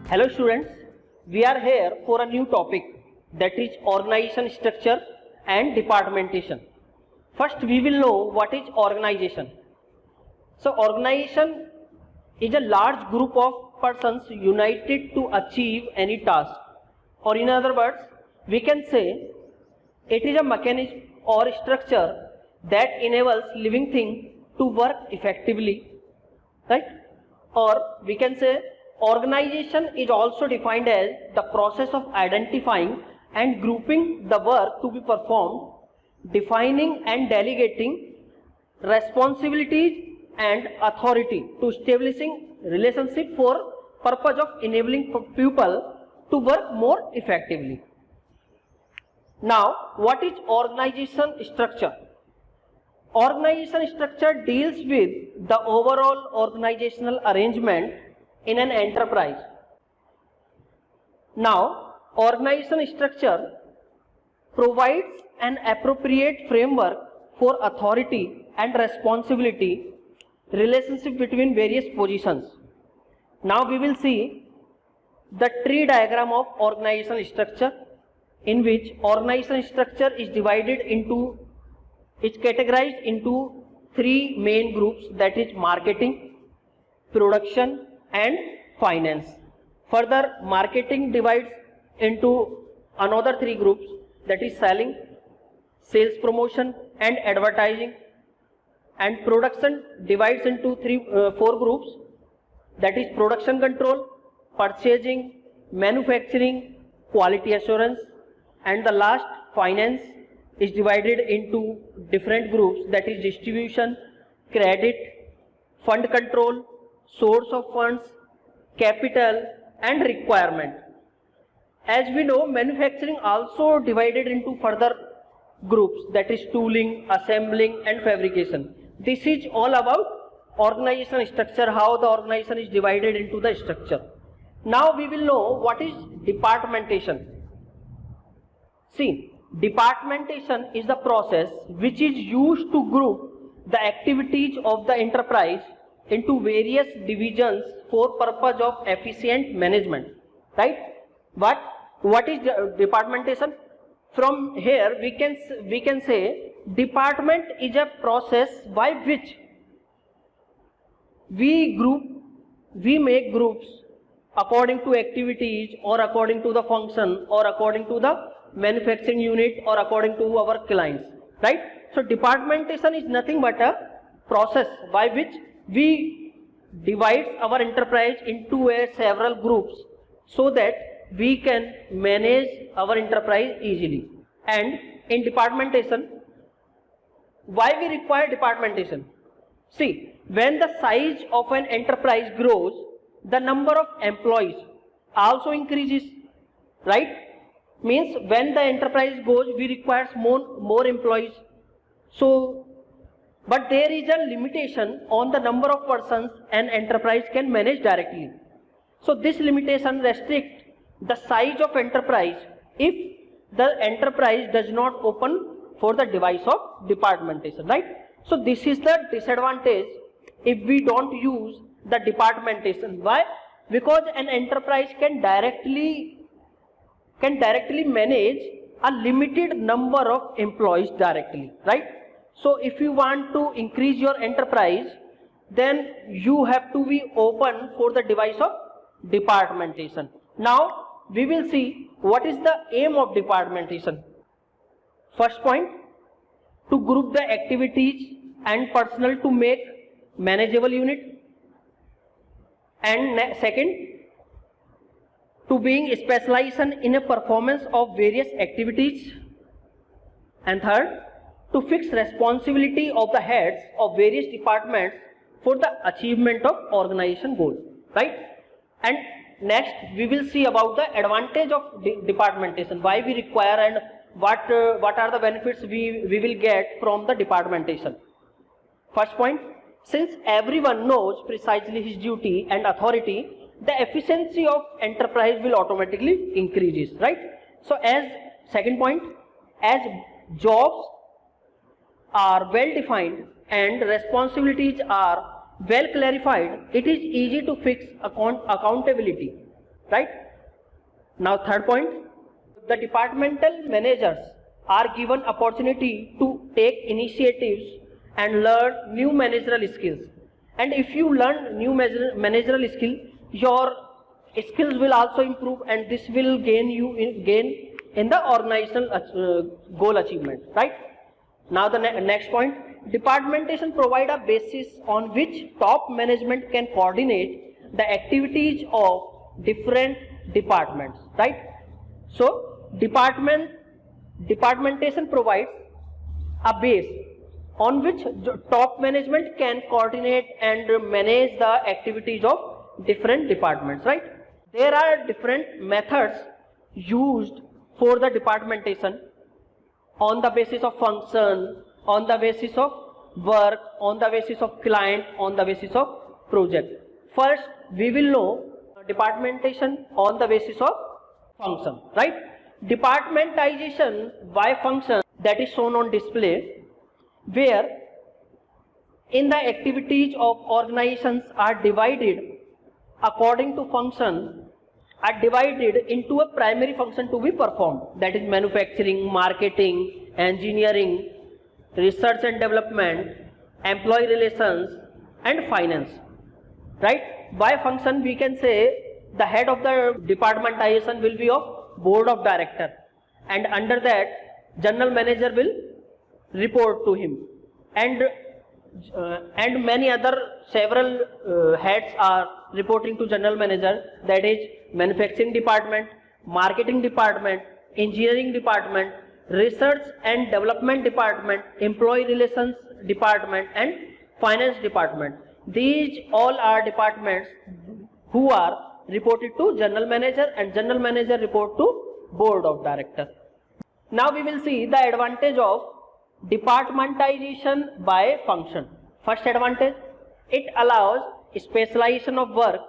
Hello students, we are here for a new topic, that is organization structure and departmentation. First we will know what is organization. So organization is a large group of persons united to achieve any task, or in other words we can say it is a mechanism or structure that enables living thing to work effectively, right? Or we can say organization is also defined as the process of identifying and grouping the work to be performed, defining and delegating responsibilities and authority, to establishing relationship for purpose of enabling people to work more effectively. Now, what is organization structure? Organization structure deals with the overall organizational arrangement in an enterprise. Now, organization structure provides an appropriate framework for authority and responsibility relationship between various positions. Now we will see the tree diagram of organization structure, in which organization structure is categorized into three main groups, that is marketing, production and finance. Further, marketing divides into another three groups, that is selling, sales promotion and advertising. And production divides into four groups, that is production control, purchasing, manufacturing, quality assurance. And the last, finance, is divided into different groups, that is distribution, credit, fund control, source of funds, capital and requirement. As we know, manufacturing also divided into further groups, that is tooling, assembling and fabrication. This is all about organization structure, how the organization is divided into the structure. Now we will know what is departmentation. See, departmentation is the process which is used to group the activities of the enterprise into various divisions for purpose of efficient management, right? What is departmentation? From here we can say department is a process by which we make groups according to activities, or according to the function, or according to the manufacturing unit, or according to our clients, right? So departmentation is nothing but a process by which we divide our enterprise into several groups, so that we can manage our enterprise easily. And in departmentation, why we require departmentation? See, when the size of an enterprise grows, the number of employees also increases, right? Means when the enterprise goes, we require more employees. So, but there is a limitation on the number of persons an enterprise can manage directly. So this limitation restricts the size of enterprise if the enterprise does not open for the device of departmentation, right? So this is the disadvantage if we don't use the departmentation. Why? Because an enterprise can directly manage a limited number of employees directly, right? So if you want to increase your enterprise, then you have to be open for the device of departmentation. Now we will see what is the aim of departmentation. First point, to group the activities and personnel to make manageable unit. And second, to being specialization in a performance of various activities. And third, to fix responsibility of the heads of various departments for the achievement of organization goals, right? And next we will see about the advantage of departmentation, why we require and what are the benefits we will get from the departmentation. First point, since everyone knows precisely his duty and authority, the efficiency of enterprise will automatically increases, right? So as second point, as jobs are well defined and responsibilities are well clarified, it is easy to fix accountability right? Now third point, the departmental managers are given opportunity to take initiatives and learn new managerial skills. And if you learn new managerial skill, your skills will also improve, and this will gain in the organizational goal achievement, right? Now the next point, departmentation provide a basis on which top management can coordinate the activities of different departments, right? So departmentation provides a base on which top management can coordinate and manage the activities of different departments, right? There are different methods used for the departmentation on the basis of function, on the basis of work, on the basis of client, on the basis of project. First, we will know departmentation on the basis of function, right? Departmentization by function, that is shown on display, where in the activities of organizations are divided according to function, are divided into a primary function to be performed, that is manufacturing, marketing, engineering, research and development, employee relations, and finance, right? By function we can say the head of the departmentization will be of board of director, and under that general manager will report to him, and many other several heads are reporting to general manager, that is manufacturing department, marketing department, engineering department, research and development department, employee relations department, and finance department. These all are departments who are reported to general manager, and general manager report to board of director. Now we will see the advantage of departmentization by function. First advantage, it allows specialization of work,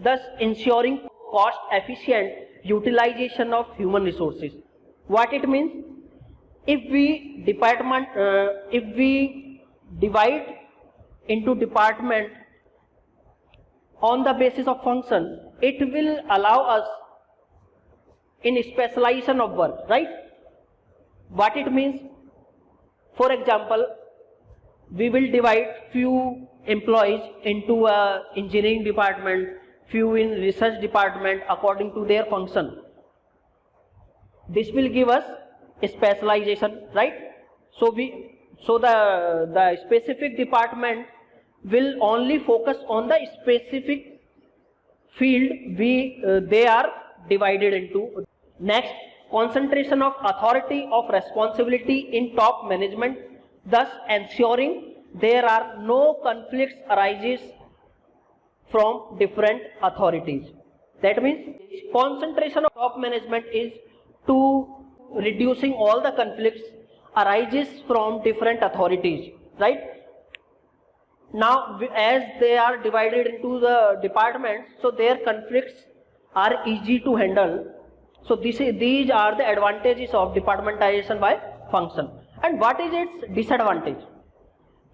thus ensuring cost efficient utilization of human resources. What it means? If we divide into department on the basis of function, it will allow us in specialization of work, right? What it means? For example, we will divide few employees into a engineering department, few in research department according to their function. This will give us a specialization, right? So the specific department will only focus on the specific field they are divided into. Next, concentration of authority of responsibility in top management, thus ensuring there are no conflicts arises from different authorities. That means concentration of top management is to reducing all the conflicts arises from different authorities, right? Now as they are divided into the departments, so their conflicts are easy to handle. So these are the advantages of departmentization by function. And what is its disadvantage?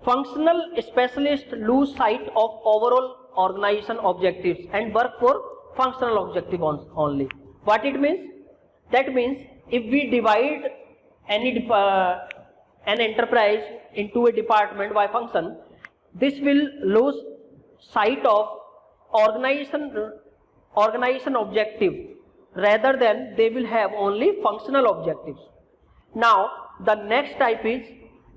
Functional specialists lose sight of overall organization objectives and work for functional objective only. What it means? That means if we divide an enterprise into a department by function, this will lose sight of organization objective, rather than they will have only functional objectives. Now the next type is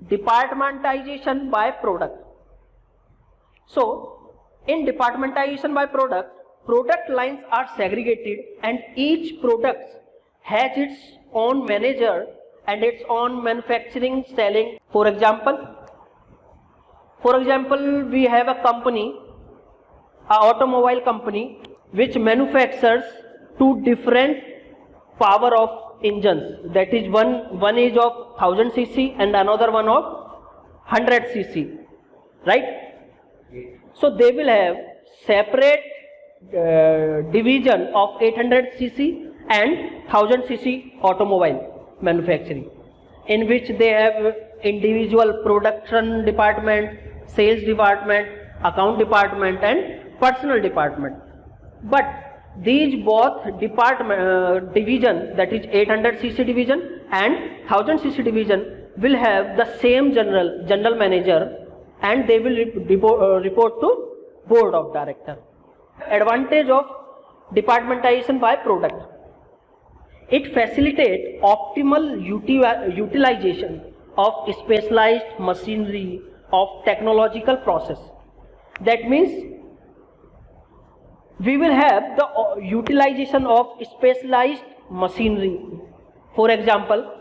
departmentization by product. So in departmentization by product lines are segregated, and each product has its own manager and its own manufacturing, selling. For example, we have a company, an automobile company, which manufactures two different power of engines. That is one is of 1000 cc and another one of 100 cc, right? So they will have separate division of 800 cc and 1000 cc automobile manufacturing, in which they have individual production department, sales department, account department, and personal department. But these both division, that is 800cc division and 1000cc division, will have the same general manager, and they will report to board of director. Advantage of departmentalization by product: it facilitates optimal utilization of specialized machinery of technological process. That means we will have the utilization of specialized machinery. For example,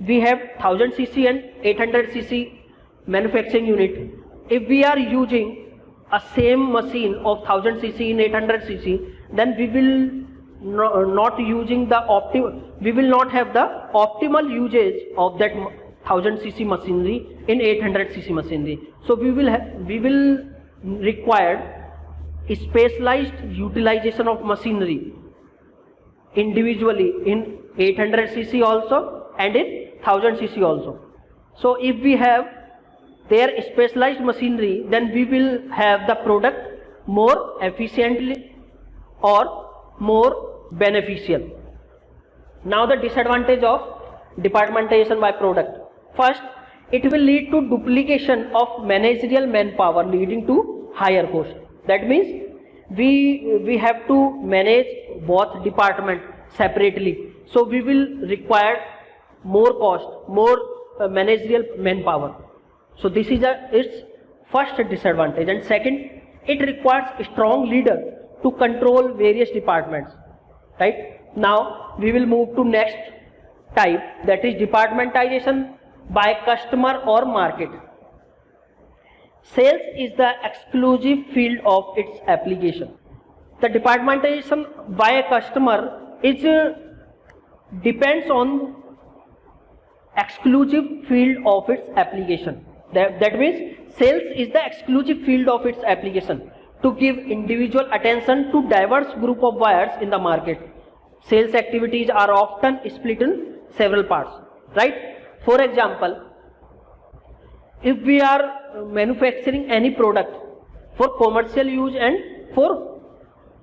we have 1000cc and 800cc manufacturing unit. If we are using a same machine of 1000cc in 800cc, then we will not using the we will not have the optimal usage of that 1000cc machinery in 800cc machinery. So we will require specialized utilization of machinery individually in 800cc also and in 1000cc also. So if we have their specialized machinery, then we will have the product more efficiently or more beneficial. Now the disadvantage of departmentalization by product: first, it will lead to duplication of managerial manpower, leading to higher cost. That means we have to manage both departments separately, so we will require more cost, more managerial manpower. So this is its first disadvantage. And second, it requires a strong leader to control various departments. Right? Now we will move to next type, that is departmentalization by customer or market. Sales is the exclusive field of its application. The departmentalization by a customer depends on exclusive field of its application. That means sales is the exclusive field of its application to give individual attention to diverse group of buyers in the market. Sales activities are often split in several parts. Right? For example, if we are manufacturing any product for commercial use and for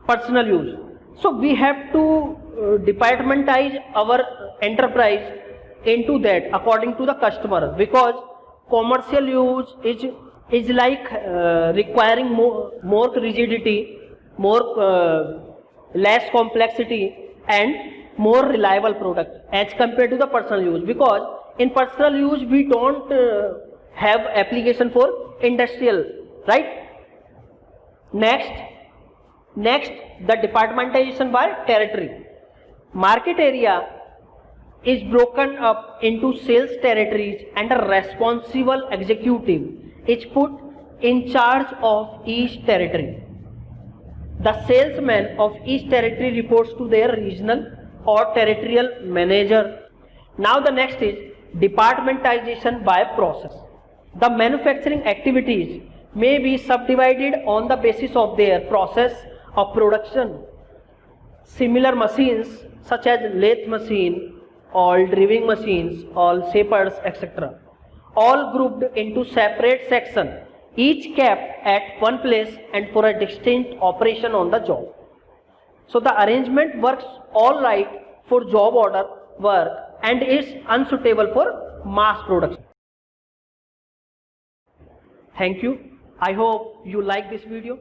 personal use, so we have to departmentize our enterprise into that according to the customer, because commercial use is like requiring more rigidity, less complexity and more reliable product as compared to the personal use, because in personal use we don't have application for industrial. Right? Next, the departmentalization by territory. Market area is broken up into sales territories, and a responsible executive is put in charge of each territory. The salesman of each territory reports to their regional or territorial manager. Now the next is departmentalization by process. The manufacturing activities may be subdivided on the basis of their process of production. Similar machines such as lathe machine, all driving machines, all shapers, etc., all grouped into separate sections, each kept at one place and for a distinct operation on the job. So the arrangement works all right for job order work and is unsuitable for mass production. Thank you. I hope you like this video.